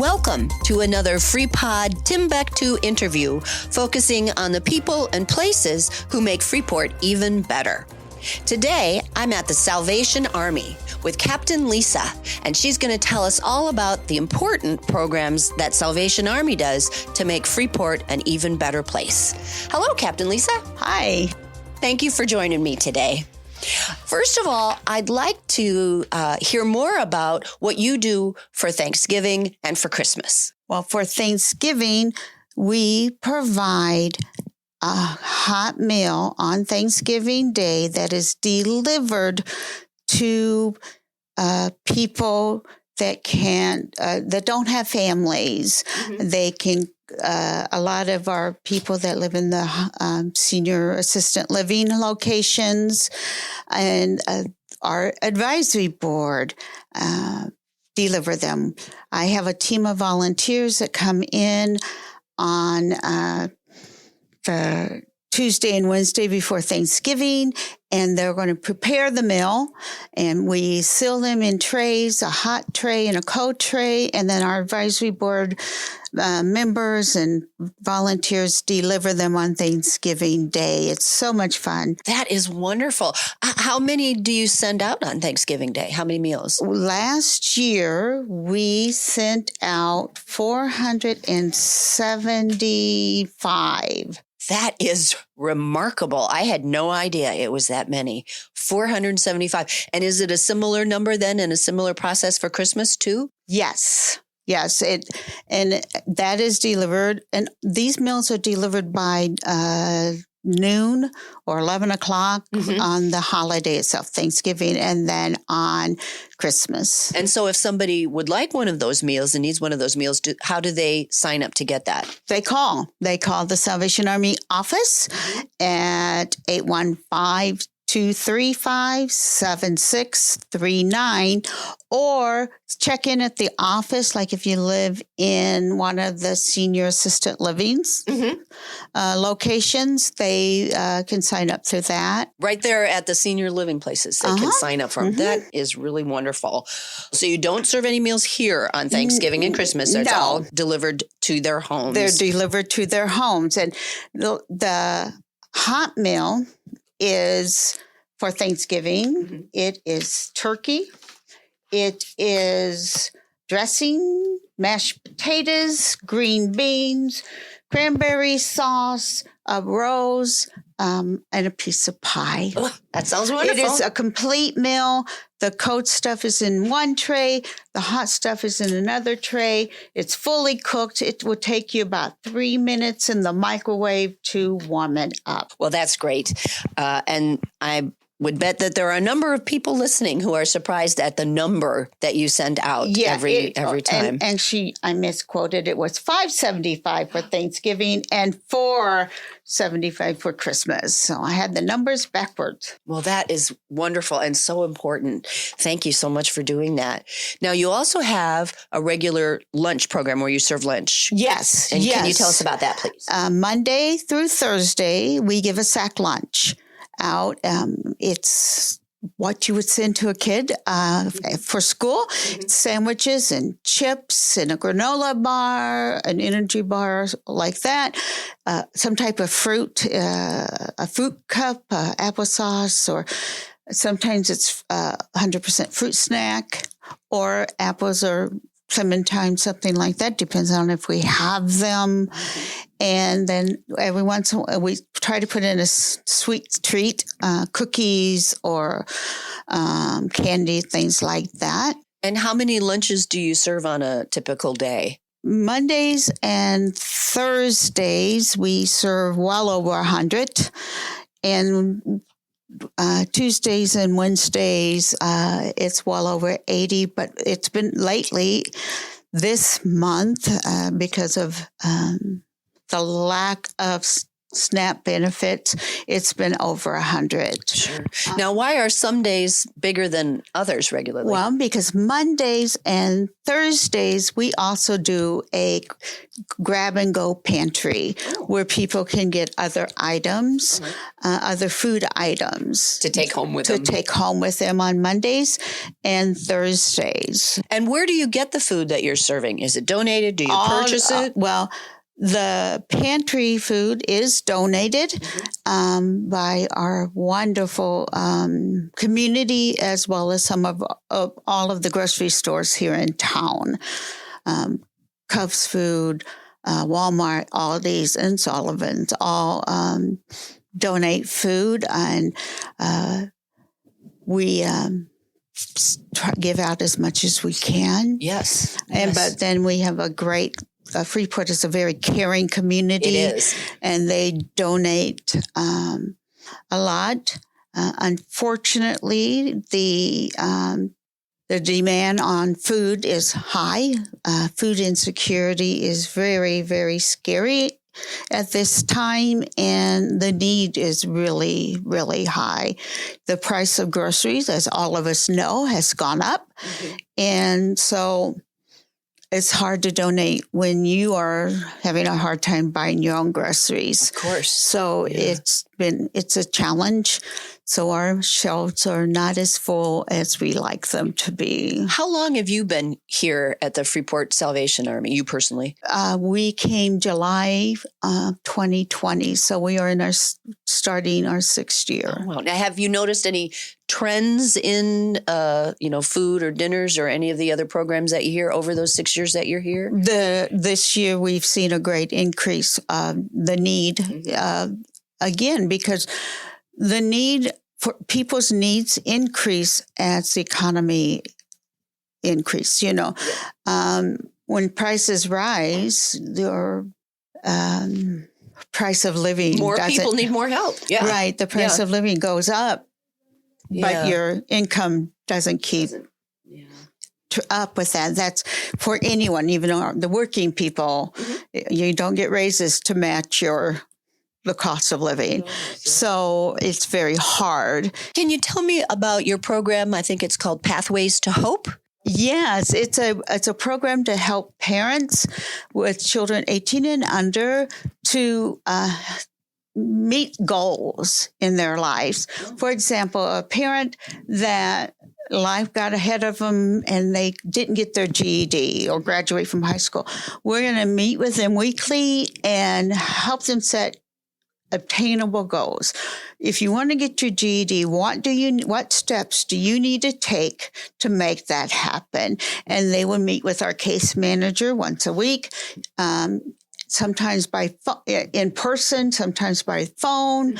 Welcome to another FREEPOD TimBeck2 interview focusing on the people and places who make Freeport even better. Today, I'm at the Salvation Army with Captain Lisa, and she's going to tell us all about the important programs that Salvation Army does to make Freeport an even better place. Hello, Captain Lisa. Hi. Thank you for joining me today. First of all, I'd like to hear more about what you do for Thanksgiving and for Christmas. Well, for Thanksgiving, we provide a hot meal on Thanksgiving Day that is delivered to people that that don't have families. Mm-hmm. They can. A lot of our people that live in the senior assistant living locations and our advisory board deliver them. I have a team of volunteers that come in on the Tuesday and Wednesday before Thanksgiving, and they're going to prepare the meal, and we seal them in trays, a hot tray and a cold tray, and then our advisory board members and volunteers deliver them on Thanksgiving Day. It's so much fun. That is wonderful. How many do you send out on Thanksgiving Day? How many meals? Last year, we sent out 475. That is remarkable. I had no idea it was that many. 475. And is it a similar number then and a similar process for Christmas too? Yes. Yes. And that is delivered. And these meals are delivered by noon or 11 o'clock on the holiday itself, Thanksgiving, and then on Christmas. And so if somebody would like one of those meals and needs one of those meals, how do they sign up to get that? They call the Salvation Army office at 815-235-7639, or check in at the office, like if you live in one of the senior assistant livings locations, they can sign up through that. Right there at the senior living places, they can sign up for them. That is really wonderful. So you don't serve any meals here on Thanksgiving and Christmas. It's all delivered to their homes. They're delivered to their homes. And the hot meal is for Thanksgiving. It is turkey. It is dressing, mashed potatoes, green beans, cranberry sauce, a rose, and a piece of pie. Oh, that sounds wonderful. It is a complete meal. The cold stuff is in one tray. The hot stuff is in another tray. It's fully cooked. It will take you about 3 minutes in the microwave to warm it up. Well, that's great. And I would bet that there are a number of people listening who are surprised at the number that you send out every time. And I misquoted. It was $5.75 for Thanksgiving and $4.75 for Christmas. So I had the numbers backwards. Well, that is wonderful and so important. Thank you so much for doing that. Now, you also have a regular lunch program where you serve lunch. Yes. And can you tell us about that, please? Monday through Thursday, we give a sack lunch out. It's what you would send to a kid for school. It's sandwiches and chips and a granola bar, an energy bar like that, some type of fruit, a fruit cup, applesauce, or sometimes it's 100% fruit snack or apples or clementine, something like that. Depends on if we have them. And then every once in a while, we try to put in a sweet treat, cookies or candy, things like that. And how many lunches do you serve on a typical day? Mondays and Thursdays, we serve well over 100. And Tuesdays and Wednesdays, it's well over 80, but it's been lately this month because of the lack of SNAP benefits, it's been over 100. Sure. Now, why are some days bigger than others regularly? Well, because Mondays and Thursdays, we also do a grab and go pantry where people can get other items, other food items to take home with them on Mondays and Thursdays. And where do you get the food that you're serving? Is it donated? Do you purchase it? Well, the pantry food is donated by our wonderful community, as well as some of all of the grocery stores here in town. Cubs Food, Walmart, Aldi's, and Sullivan's all donate food, and we give out as much as we can. Yes. But then we have a great Freeport is a very caring community. It is. And they donate a lot. Unfortunately, the demand on food is high. Food insecurity is very, very scary at this time, and the need is really, really high. The price of groceries, as all of us know, has gone up. And so it's hard to donate when you are having a hard time buying your own groceries. Of course. So it's a challenge. So our shelves are not as full as we like them to be. How long have you been here at the Freeport Salvation Army, you personally? We came July 2020, so we are starting our 6th year. Oh, wow. Now, have you noticed any trends in food or dinners or any of the other programs that you hear over those 6 years that you're here? This year we've seen a great increase. The need again, because the need for people's needs increase as the economy increase. When prices rise, your price of living more people need more help. Yeah, right. The price of living goes up, but your income doesn't keep up with that. That's for anyone, even the working people. You don't get raises to match the cost of living. So it's very hard. Can you tell me about your program? I think it's called Pathways to Hope. Yes, it's a program to help parents with children 18 and under to meet goals in their lives. For example, a parent that life got ahead of them and they didn't get their GED or graduate from high school. We're going to meet with them weekly and help them set obtainable goals. If you want to get your GED, what steps do you need to take to make that happen? And they will meet with our case manager once a week, sometimes in person, sometimes by phone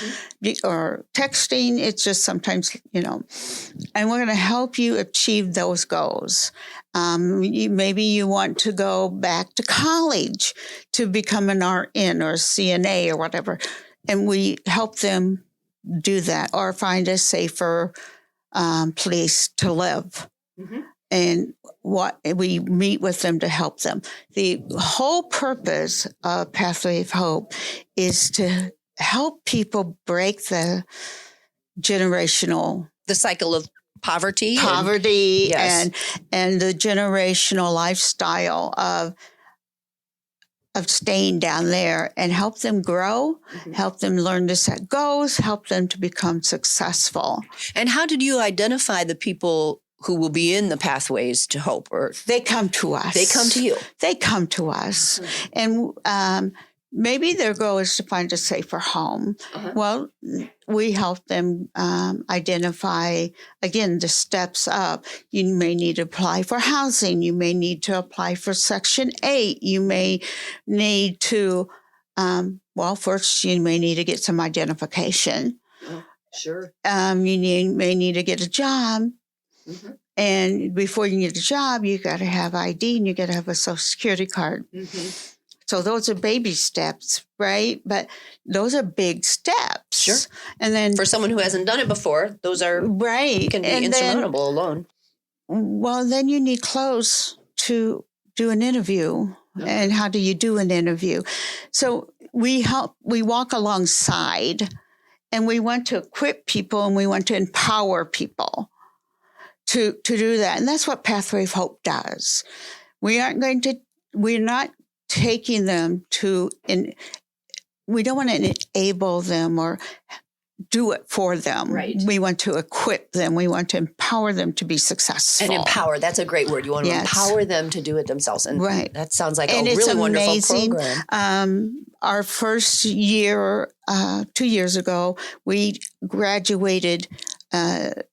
or texting. It's just sometimes, and we're going to help you achieve those goals. Maybe you want to go back to college to become an RN or CNA or whatever. And we help them do that or find a safer place to live. And we meet with them to help them. The whole purpose of Pathway of Hope is to help people break the cycle of poverty and the generational lifestyle of staying down there, and help them grow, help them learn to set goals, help them to become successful. And how did you identify the people who will be in the Pathways to Hope? Or they come to us. They come to you. They come to us. And maybe their goal is to find a safer home. Well, we help them identify, again, the steps up. You may need to apply for housing. You may need to apply for Section 8. You may need to, first you may need to get some identification. Sure. You may need to get a job. And before you get a job, you got to have ID and you got to have a Social Security card. So those are baby steps, right? But those are big steps. Sure. And then for someone who hasn't done it before, those are can be insurmountable alone. Well, then you need clothes to do an interview. and how do you do an interview? So we walk alongside, and we want to equip people, and we want to empower people to do that. And that's what Pathway of Hope does. We're not taking them we don't want to enable them or do it for them. Right. We want to equip them. We want to empower them to be successful. And empower, that's a great word. You want to empower them to do it themselves. And that sounds like a really wonderful program. Our first year, 2 years ago, we graduated 10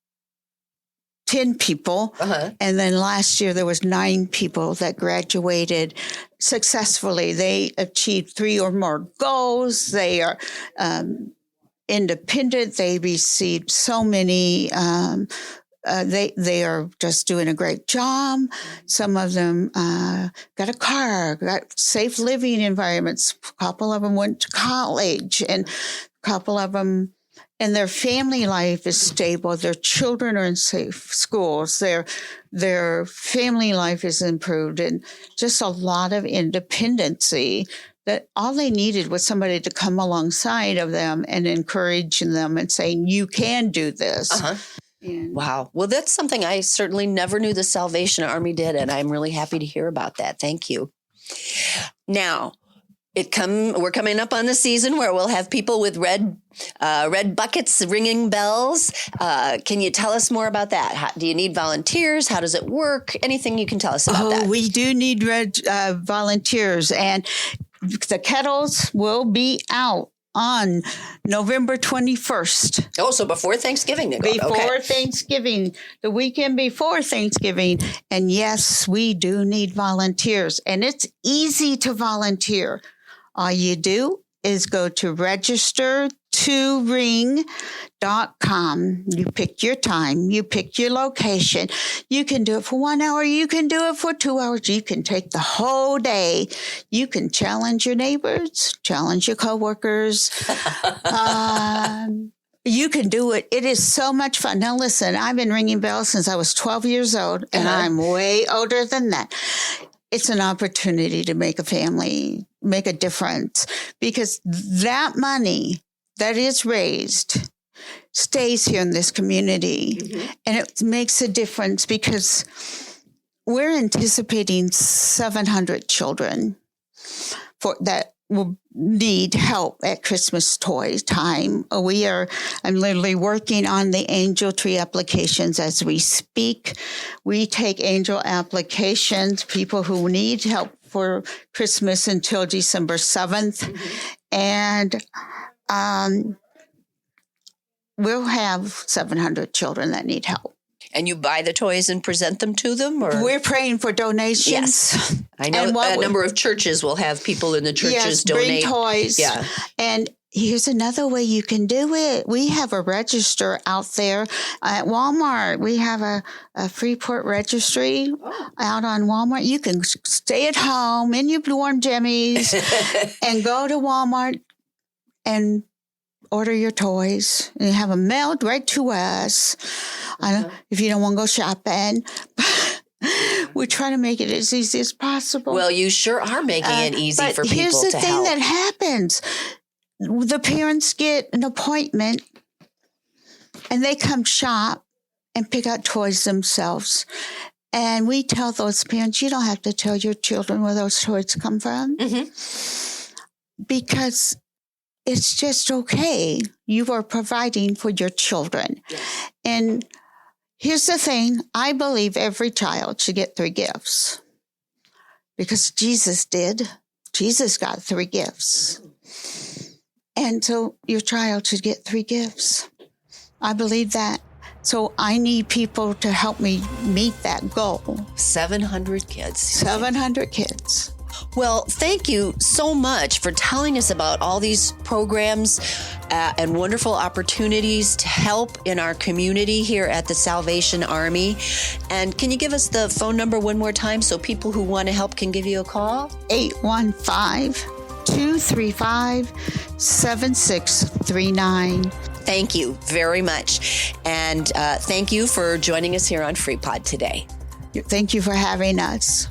people. And then last year there was 9 people that graduated successfully. They achieved 3 or more goals. They are independent. They received so many. They are just doing a great job. Some of them got a car, got safe living environments. A couple of them went to college, and a couple of them. And their family life is stable. Their children are in safe schools. Their family life is improved, and just a lot of independency. That all they needed was somebody to come alongside of them and encourage them and saying, "You can do this." Wow. Well, that's something I certainly never knew the Salvation Army did, and I'm really happy to hear about that. Thank you. Now, we're coming up on the season where we'll have people with red buckets ringing bells. Can you tell us more about that? Do you need volunteers? How does it work? Anything you can tell us about that? We do need red volunteers, and the kettles will be out on November 21st. Oh, so before Thanksgiving. Before Thanksgiving, the weekend before Thanksgiving. And yes, we do need volunteers, and it's easy to volunteer. All you do is go to register2ring.com. You pick your time. You pick your location. You can do it for 1 hour. You can do it for 2 hours. You can take the whole day. You can challenge your neighbors, challenge your coworkers. You can do it. It is so much fun. Now, listen, I've been ringing bells since I was 12 years old, and I'm way older than that. It's an opportunity to make a difference, because that money that is raised stays here in this community. And it makes a difference, because we're anticipating 700 children that will need help at Christmas toy time. I'm literally working on the angel tree applications as we speak. We take angel applications, people who need help for Christmas, until December 7th. And we'll have 700 children that need help. And you buy the toys and present them to them? Or? We're praying for donations. Yes. I know a number of churches will have people in the churches donate. Bring toys. Yeah. And here's another way you can do it. We have a register out there at Walmart. We have a Freeport registry out on Walmart. You can stay at home in your warm jammies and go to Walmart and order your toys and have them mailed right to us. If you don't want to go shopping, we try to make it as easy as possible. Well, you sure are making it easy for people to help. Here's the thing that happens. The parents get an appointment and they come shop and pick out toys themselves. And we tell those parents, you don't have to tell your children where those toys come from. Because it's just okay. You are providing for your children. And here's the thing. I believe every child should get 3 gifts. Because Jesus did. Jesus got 3 gifts. And so your child should get 3 gifts. I believe that. So I need people to help me meet that goal. 700 kids. 700 kids. Well, thank you so much for telling us about all these programs and wonderful opportunities to help in our community here at the Salvation Army. And can you give us the phone number one more time so people who want to help can give you a call? 815-235-7639. Thank you very much. And thank you for joining us here on FreePod today. Thank you for having us.